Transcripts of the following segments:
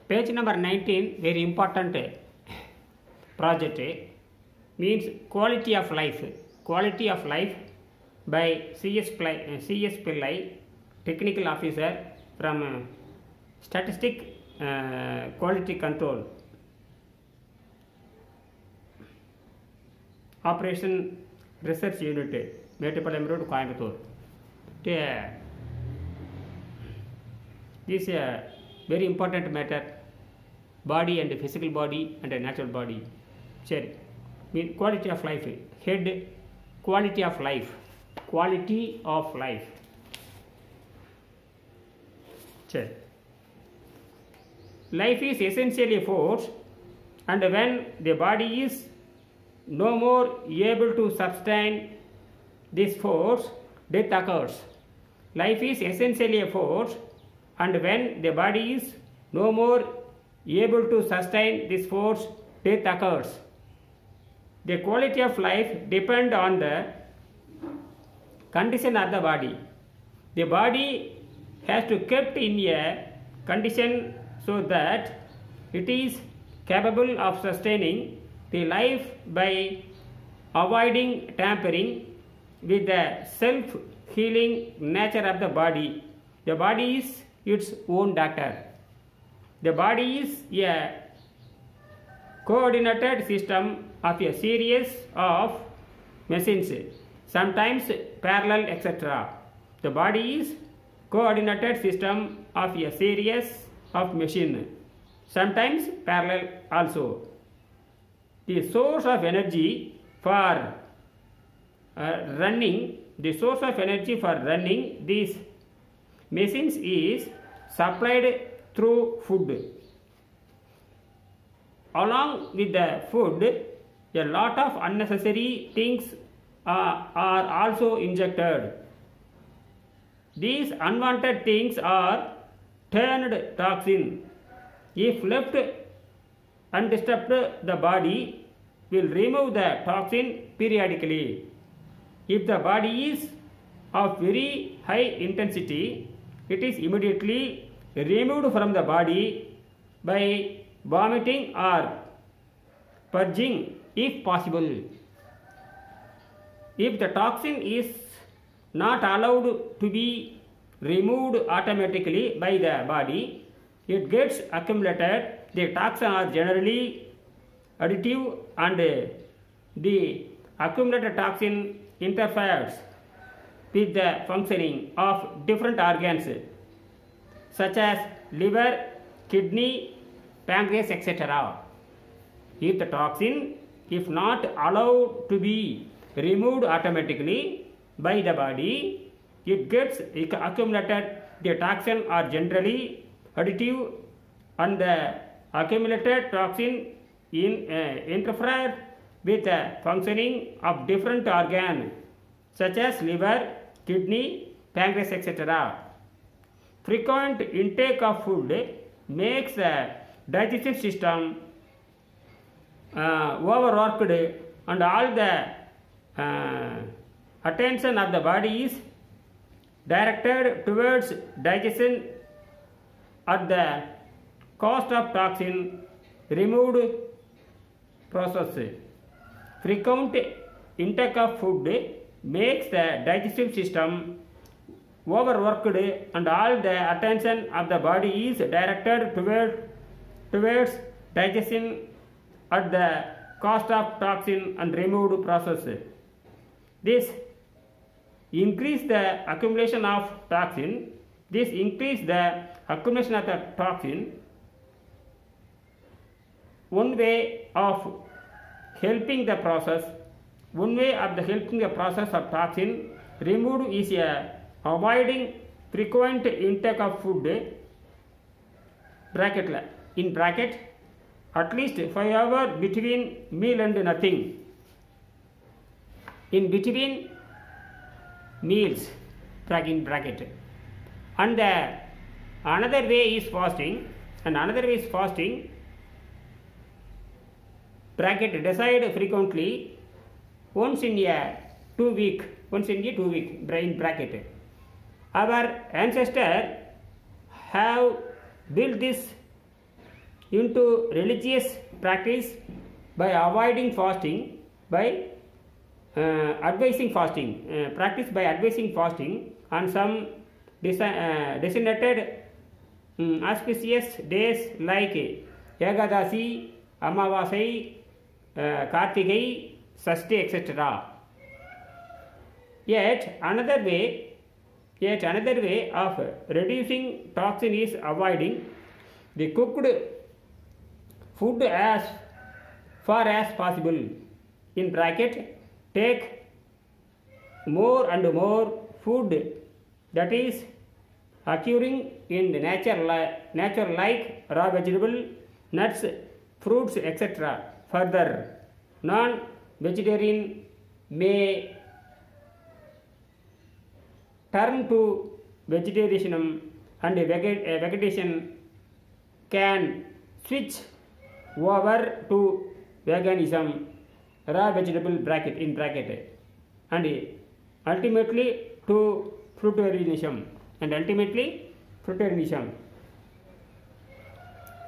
Page number 19, very important project, means quality of life. Quality of life by C.S. Pillai, technical officer from statistic quality control, operation research unit, Mettupalayam Road, Coimbatore. This is a very important matter, body and physical body and a natural body. Sure. Mean quality of life. Head, quality of life. Quality of life. Sure. Life is essentially a force, and when the body is no more able to sustain this force, death occurs. Life is essentially a force, and when the body is no more able to sustain this force, death occurs. The quality of life depends on the condition of the body. The body has to kept in a condition so that it is capable of sustaining the life by avoiding tampering with the self-healing nature of the body. The body is its own doctor. The body is a coordinated system of a series of machines, sometimes parallel, etc. The body is coordinated system of a series of machines, sometimes parallel also. The source of energy for running these machines is supplied through food. Along with the food, a lot of unnecessary things are also injected. These unwanted things are termed toxin. If left undisturbed, the body will remove the toxin periodically. If the body is of very high intensity, it is immediately removed from the body by vomiting or purging if possible. If the toxin is not allowed to be removed automatically by the body, it gets accumulated. The toxins are generally additive, and the accumulated toxin interferes with the functioning of different organs such as liver, kidney, pancreas, etc. If the toxin, if not allowed to be removed automatically by the body, it gets accumulated. The toxins are generally additive, and the accumulated toxin interfere with the functioning of different organs such as liver, kidney, pancreas, etc. Frequent intake of food makes the digestive system overworked, and all the attention of the body is directed towards digestion at the cost of toxin removed process. Frequent intake of food makes the digestive system overworked, and all the attention of the body is directed towards digestion at the cost of toxin and removed process. This increase the accumulation of toxin. This increase the accumulation of the toxin. One way of helping the process of toxin removed is avoiding frequent intake of food, in bracket, at least 5 hours between meal and nothing. In between meals, in bracket. And another way is fasting, bracket, decide frequently once in a 2 week, in bracket. Our ancestors have built this into religious practice by avoiding fasting, by advising fasting, practice by advising fasting on some designated auspicious days like Yagadasi, Amavasai, Kartigai, Sasti, etc. Yet another way of reducing toxin is avoiding the cooked food as far as possible. In bracket, take more and more food that is occurring in the nature like raw vegetable, nuts, fruits, etc. Further, non-vegetarian may turn to vegetarianism, and vegetation can switch over to veganism, raw vegetable bracket in bracket, and ultimately to fruitarianism,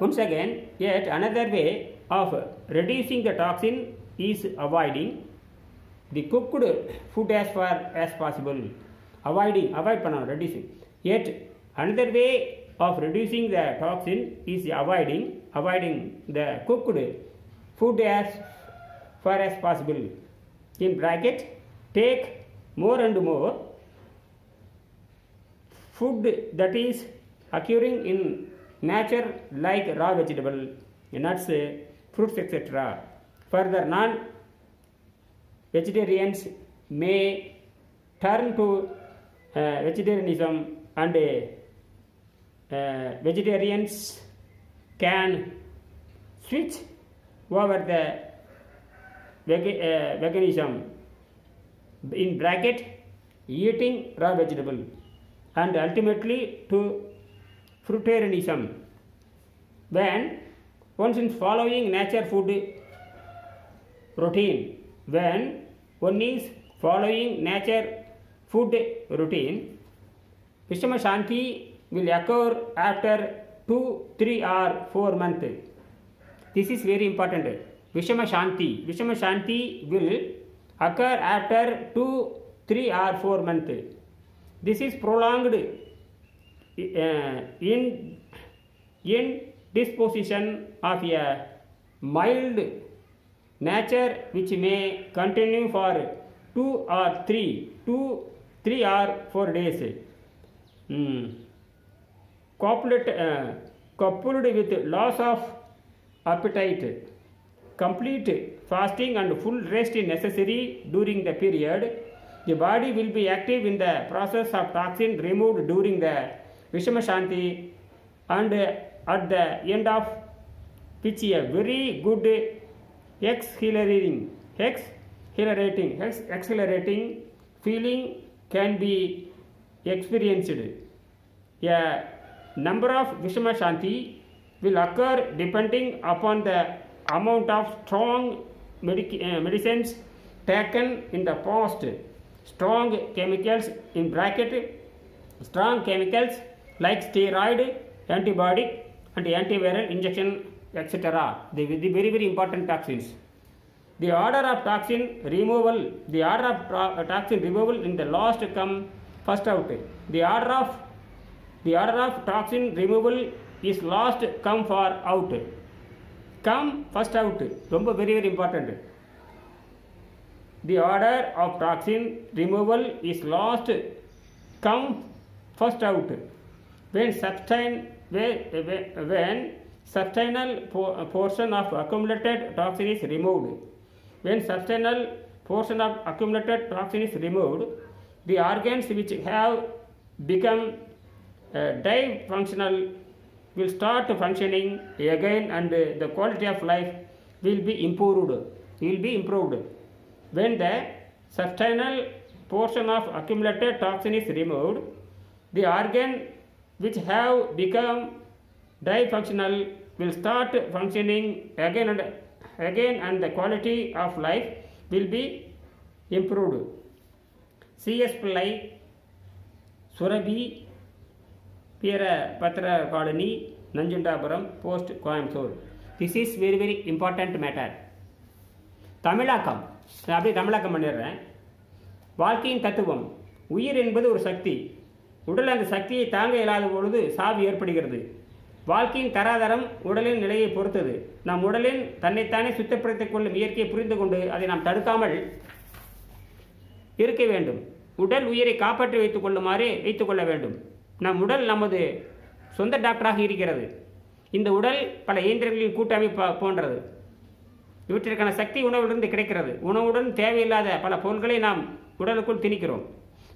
Once again, yet another way of reducing the toxin is avoiding the cooked food as far as possible. Avoid reducing. Yet another way of reducing the toxin is avoiding the cooked food as far as possible. In bracket, take more and more food that is occurring in nature like raw vegetable, nuts, fruits, etc. Further, non-vegetarians may turn to vegetarianism, and vegetarians can switch over the veganism, in bracket, eating raw vegetable, and ultimately to fruitarianism. When one is following nature food routine, Vishama Shanti will occur after 2, 3 or 4 months. This is very important. Vishama Shanti will occur after 2, 3 or 4 months. This is prolonged in disposition of a mild nature which may continue for 2 or 3 or 4 days. Coupled with loss of appetite, complete fasting and full rest is necessary during the period. The body will be active in the process of toxin removed during the Vishama Shanti, and at the end of which a very good exhilarating feeling can be experienced. A number of Vishama Shanti will occur depending upon the amount of strong medicines taken in the past. Strong chemicals in bracket, strong chemicals like steroid, antibiotic and antiviral injection, etc. They will be very, very important toxins. The order of toxin removal in the last come first out. The order of toxin removal is last come out. Come first out. Very, very important. The order of toxin removal is last come first out. When substantial portion of accumulated toxin is removed. When substantial portion of accumulated toxin is removed, the organs which have become dysfunctional will start functioning again, and the quality of life will be improved. When the substantial portion of accumulated toxin is removed, the organ which have become dysfunctional will start functioning again, and the quality of life will be improved. C.S. Pillai, Surabhi, Patra Colony, Nanjundapuram, Post, Coimbatore. This is very very important matter. தமிழாக்கம் அப்படியே தமிழாக்கம் பண்ணிடுறேன். வாழ்க்கையின் தத்துவம். உயிர் என்பது ஒரு சக்தி. உடல் அந்த சக்தியை தாங்க இயலாத பொழுது சாவு ஏற்படுகிறது. வாழ்க்கையின் தராதரம் உடலின் நிலையை பொறுத்தது. நம் உடலின் தன்னைத்தானே சுத்தப்படுத்திக் கொள்ளும் இயற்கையை புரிந்து கொண்டு அதை நாம் தடுக்காமல் இருக்க வேண்டும். உடல் உயிரை காப்பாற்றி வைத்துக் கொள்ள வேண்டும். நம் உடல் நமது சொந்த டாக்டராக இருக்கிறது. இந்த உடல் பல இயந்திரங்களின் கூட்டமைப்பு போன்றது. இவற்றிற்கான சக்தி உணவிலிருந்து கிடைக்கிறது. உணவுடன் தேவையில்லாத பல பொருட்களை நாம் உடலுக்குள் திணிக்கிறோம்.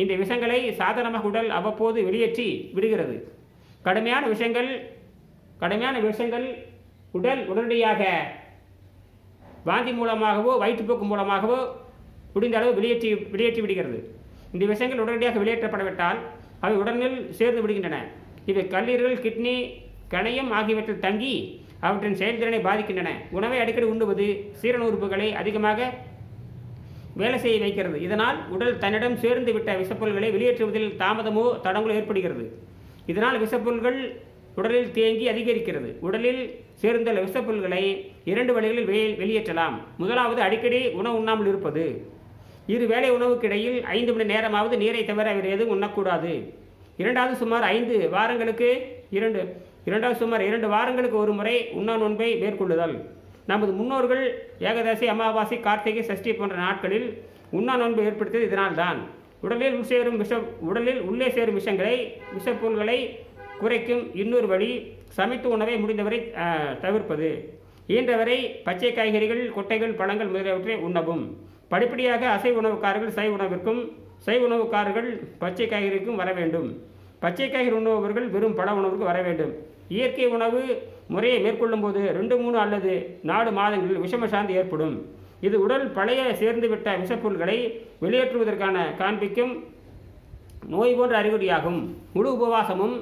இந்த விஷங்களை சாதாரணமாக உடல் அவ்வப்போது வெளியேற்றி விடுகிறது. கடுமையான விஷங்கள் உடல் உடனடியாக வாந்தி மூலமாகவோ வயிற்றுப்போக்கு மூலமாகவோ முடிந்த அளவு வெளியேற்றி விடுகிறது. இந்த விஷங்கள் உடனடியாக வெளியேற்றப்படவிட்டால் அவை உடலில் சேர்ந்து விடுகின்றன. இவை கல்லீரல், கிட்னி, கணையம் ஆகியவற்றில் தங்கி அவற்றின் செயல்திறனை பாதிக்கின்றன. உணவை அடிக்கடி உண்ணுவது சீரண உறுப்புகளை அதிகமாக வேலை செய்ய வைக்கிறது. இதனால் உடல் தன்னிடம் சேர்ந்து விட்ட விஷப்பொருள்களை வெளியேற்றுவதில் தாமதமோ தடங்களோ ஏற்படுகிறது. இதனால் விஷப்பொருள்கள் உடலில் தேங்கி அதிகரிக்கிறது. உடலில் சேர்ந்துள்ள விஷப்பொருள்களை 2 வழிகளில் வெளியேற்றலாம். முதலாவது, அடிக்கடி உணவு உண்ணாமல் இருப்பது. 2 வேளை உணவுக்கு இடையில் 5 மணி நேரமாவது நீரை தவிர வேறு எதுவும் உண்ணக்கூடாது. இரண்டாவது, சுமார் 2 வாரங்களுக்கு ஒரு முறை உண்ணா நோன்பை மேற்கொள்ளுதல். நமது முன்னோர்கள் ஏகாதசி, அமாவாசை, கார்த்திகை, சஷ்டி போன்ற நாட்களில் உண்ணா நோன்பு ஏற்படுத்தியது இதனால்தான். உடலில் உள்ளே சேரும் விஷப்பொருள்களை குறைக்கும் இன்னொரு வழி சமைத்து உணவை முடிந்தவரை தவிர்ப்பது. இயன்றவரை பச்சை காய்கறிகள், கொட்டைகள், பழங்கள் முதலியவற்றை உண்ணவும். படிப்படியாக அசைவ உணவுக்காரர்கள் சைவ உணவிற்கும், சைவ உணவுக்காரர்கள் பச்சை காய்கறிக்கும் வர வேண்டும். பச்சை காய்கறி உணவுகள் வெறும் பழ உணவுக்கு வர வேண்டும். இயற்கை உணவு முறையை மேற்கொள்ளும் போது 2, 3 அல்லது 4 மாதங்களில் விஷமசாந்தி ஏற்படும். இது உடல் பழைய சேர்ந்துவிட்ட விஷப்பொருள்களை வெளியேற்றுவதற்கான காண்பிக்கும் நோய் போன்ற அறிகுறியாகும். முழு உபவாசமும்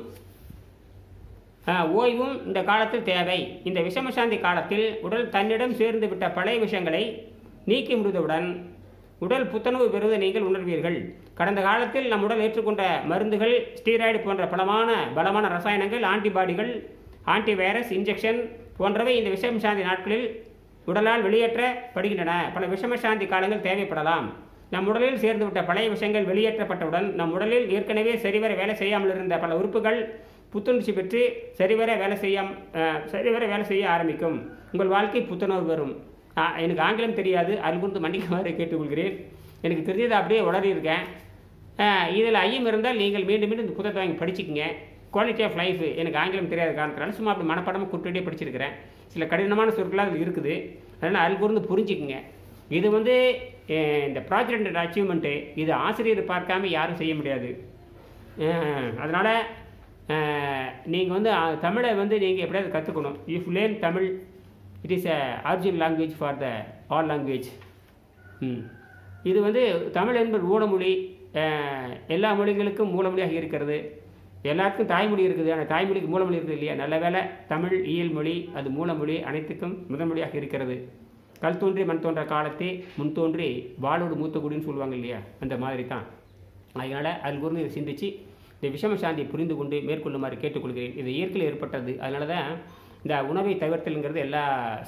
ஓய்வும் இந்த காலத்தில் தேவை. இந்த விஷமசாந்தி காலத்தில் உடல் தன்னிடம் சேர்ந்து விட்ட பழைய விஷயங்களை நீக்கி முடிந்தவுடன் உடல் புத்துணர்வு பெறுவதை நீங்கள் உணர்வீர்கள். கடந்த காலத்தில் நம் உடல் ஏற்றுக்கொண்ட மருந்துகள், ஸ்டீராய்டு போன்ற பலமான ரசாயனங்கள், ஆன்டிபாடிகள், ஆன்டிவைரஸ் இன்ஜெக்ஷன் போன்றவை இந்த விஷமசாந்தி நாட்களில் உடலால் வெளியேற்றப்படுகின்றன. பல விஷமசாந்தி காலங்கள் தேவைப்படலாம். நம் உடலில் சேர்ந்துவிட்ட பழைய விஷயங்கள் வெளியேற்றப்பட்டவுடன் நம் உடலில் ஏற்கனவே சரிவர வேலை செய்யாமல் இருந்த பல உறுப்புகள் புத்துணர்ச்சி பெற்று சரிவர வேலை செய்ய ஆரம்பிக்கும். உங்கள் வாழ்க்கை புத்துணர்வு வரும். எனக்கு ஆங்கிலம் தெரியாது, அது குறித்து மன்னிக்குமாறு கேட்டுக்கொள்கிறேன். எனக்கு தெரிஞ்சதை அப்படியே உளறியிருக்கேன். இதில் ஐயம் இருந்தால் நீங்கள் மீண்டும் இந்த புத்தகத்தை வாங்கி படிச்சுக்கங்க. குவாலிட்டி ஆஃப் லைஃப் எனக்கு ஆங்கிலம் தெரியாத காரணத்தினால சும்மா அப்படி மனப்பாடமாக குட்டிகிட்டே படிச்சிருக்கிறேன். சில கடினமான சொற்களாக அதில் இருக்குது. அதனால் அது குறித்து புரிஞ்சுக்குங்க. இது இந்த ப்ராஜெக்ட் அண்ட் அச்சீவ்மெண்ட்டு, இது ஆசிரியர் பார்க்காம யாரும் செய்ய முடியாது. அதனால் நீங்கள் தமிழை நீங்கள் எப்படியாவது கற்றுக்கணும். If learn Tamil, it is a original language for the all language. இது தமிழ் என்பது மூலமொழி, எல்லா மொழிகளுக்கும் மூலமொழியாக இருக்கிறது. எல்லாருக்கும் தாய்மொழி இருக்குது, ஆனால் தாய்மொழிக்கு மூலமொழி இருக்குது இல்லையா? நல்ல வேலை, தமிழ் இயல் மொழி, அது மூலமொழி, அனைத்துக்கும் முதன்மொழியாக இருக்கிறது. கல் தோன்றி மண் தோன்ற காலத்தே முன் தோன்றி வாளோடு மூத்த குடின்னு சொல்லுவாங்க இல்லையா? அந்த மாதிரி தான். அதனால் அது குறித்து சிந்தித்து இந்த விஷமசாந்தியை புரிந்து கொண்டு மேற்கொள்ளுமாறு கேட்டுக்கொள்கிறேன். இது இயற்கையில் ஏற்பட்டது. அதனால தான் இந்த உணவை தவிர்த்தல்ங்கிறது எல்லா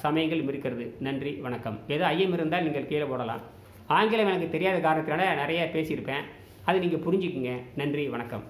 சமயங்களும் இருக்கிறது. நன்றி, வணக்கம். ஏதோ ஐயம் இருந்தால் நீங்கள் கீழே போடலாம். ஆங்கிலம் எனக்கு தெரியாத காரணத்தினால நிறைய பேசியிருப்பேன். அதை நீங்கள் புரிஞ்சுக்குங்க. நன்றி, வணக்கம்.